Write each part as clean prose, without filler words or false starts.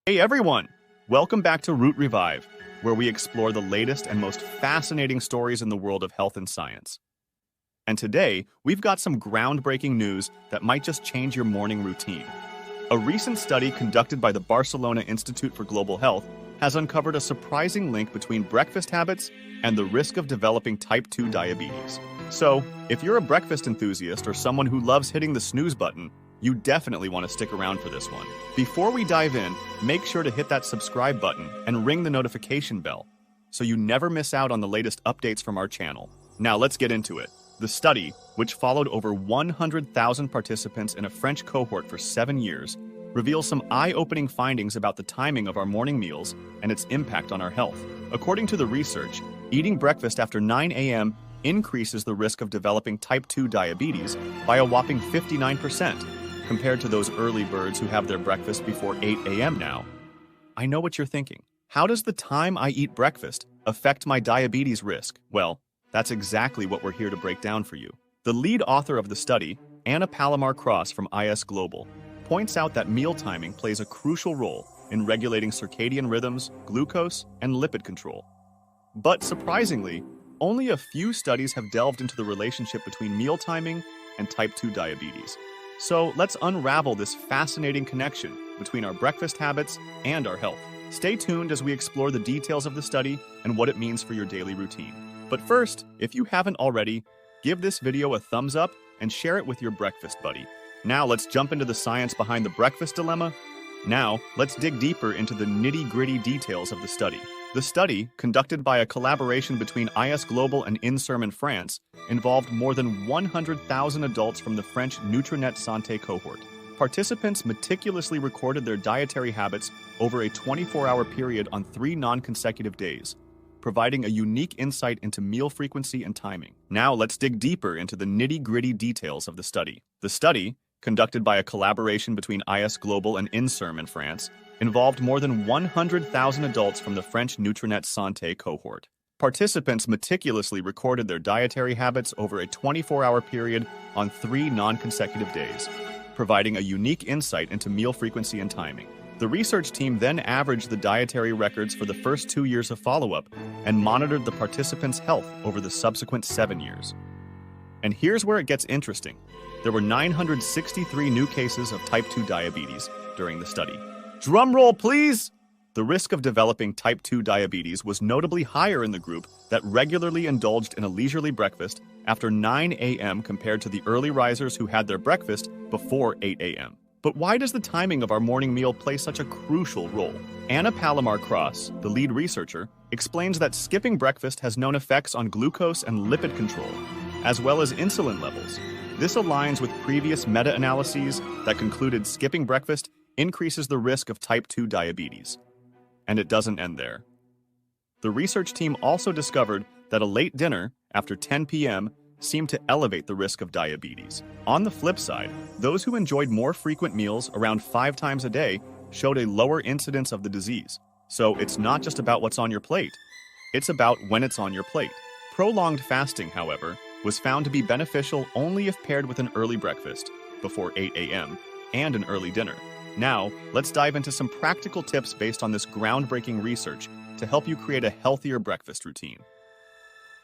Hey everyone! Welcome back to Root Revive, where we explore the latest and most fascinating stories in the world of health and science. And today, we've got some groundbreaking news that might just change your morning routine. A recent study conducted by the Barcelona Institute for Global Health has uncovered a surprising link between breakfast habits and the risk of developing type 2 diabetes. So, if you're a breakfast enthusiast or someone who loves hitting the snooze button, you definitely want to stick around for this one. Before we dive in, make sure to hit that subscribe button and ring the notification bell so you never miss out on the latest updates from our channel. Now let's get into it. The study, which followed over 100,000 participants in a French cohort for 7 years, reveals some eye-opening findings about the timing of our morning meals and its impact on our health. According to the research, eating breakfast after 9 a.m. increases the risk of developing type 2 diabetes by a whopping 59%. compared to those early birds who have their breakfast before 8 a.m. now. I know what you're thinking. How does the time I eat breakfast affect my diabetes risk? Well, that's exactly what we're here to break down for you. The lead author of the study, Anna Palomar-Cross from IS Global, points out that meal timing plays a crucial role in regulating circadian rhythms, glucose, and lipid control. But surprisingly, only a few studies have delved into the relationship between meal timing and type 2 diabetes. So let's unravel this fascinating connection between our breakfast habits and our health. Stay tuned as we explore the details of the study and what it means for your daily routine. But first, if you haven't already, give this video a thumbs up and share it with your breakfast buddy. Now let's jump into the science behind the breakfast dilemma. Now, let's dig deeper into the nitty-gritty details of the study. The study, conducted by a collaboration between IS Global and INSERM in France, involved more than 100,000 adults from the French Nutrinet Santé cohort. Participants meticulously recorded their dietary habits over a 24-hour period on 3 non-consecutive days, providing a unique insight into meal frequency and timing. Now let's dig deeper into the nitty-gritty details of the study. The study, conducted by a collaboration between IS Global and INSERM in France, involved more than 100,000 adults from the French Nutrinet Santé cohort. Participants meticulously recorded their dietary habits over a 24-hour period on 3 non-consecutive days, providing a unique insight into meal frequency and timing. The research team then averaged the dietary records for the first 2 years of follow-up and monitored the participants' health over the subsequent 7 years. And here's where it gets interesting. There were 963 new cases of type 2 diabetes during the study. Drum roll, please! The risk of developing type 2 diabetes was notably higher in the group that regularly indulged in a leisurely breakfast after 9 a.m. compared to the early risers who had their breakfast before 8 a.m. But why does the timing of our morning meal play such a crucial role? Anna Palomar-Cross, the lead researcher, explains that skipping breakfast has known effects on glucose and lipid control, as well as insulin levels. This aligns with previous meta-analyses that concluded skipping breakfast increases the risk of type 2 diabetes. And it doesn't end there. The research team also discovered that a late dinner after 10 p.m. seemed to elevate the risk of diabetes. On the flip side, those who enjoyed more frequent meals around 5 times a day showed a lower incidence of the disease. So it's not just about what's on your plate. It's about when it's on your plate. Prolonged fasting, however, was found to be beneficial only if paired with an early breakfast, before 8 a.m., and an early dinner. Now, let's dive into some practical tips based on this groundbreaking research to help you create a healthier breakfast routine.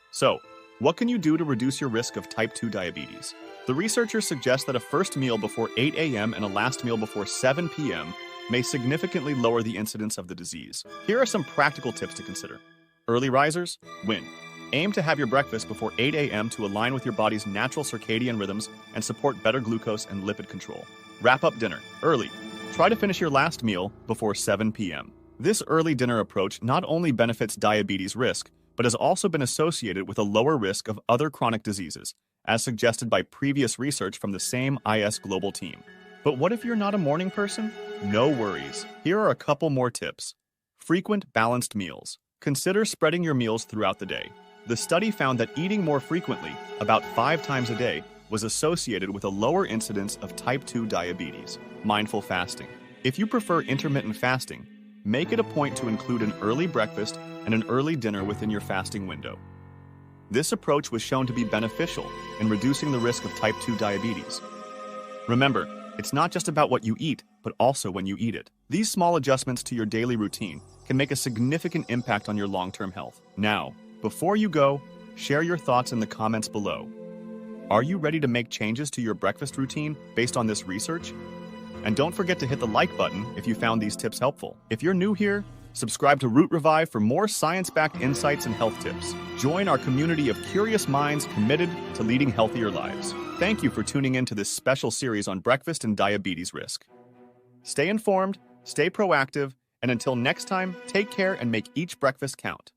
So, what can you do to reduce your risk of type 2 diabetes? The researchers suggest that a first meal before 8 a.m. and a last meal before 7 p.m. may significantly lower the incidence of the disease. Here are some practical tips to consider. Early risers, win. Aim to have your breakfast before 8 a.m. to align with your body's natural circadian rhythms and support better glucose and lipid control. Wrap up dinner early. Try to finish your last meal before 7 p.m. This early dinner approach not only benefits diabetes risk, but has also been associated with a lower risk of other chronic diseases, as suggested by previous research from the same IS Global team. But what if you're not a morning person? No worries. Here are a couple more tips. Frequent balanced meals. Consider spreading your meals throughout the day. The study found that eating more frequently, about 5 times a day, was associated with a lower incidence of type 2 diabetes. Mindful fasting. If you prefer intermittent fasting, make it a point to include an early breakfast and an early dinner within your fasting window. This approach was shown to be beneficial in reducing the risk of type 2 diabetes. Remember, it's not just about what you eat, but also when you eat it. These small adjustments to your daily routine can make a significant impact on your long-term health. Now, before you go, share your thoughts in the comments below. Are you ready to make changes to your breakfast routine based on this research? And don't forget to hit the like button if you found these tips helpful. If you're new here, subscribe to Root Revive for more science-backed insights and health tips. Join our community of curious minds committed to leading healthier lives. Thank you for tuning in to this special series on breakfast and diabetes risk. Stay informed, stay proactive, and until next time, take care and make each breakfast count.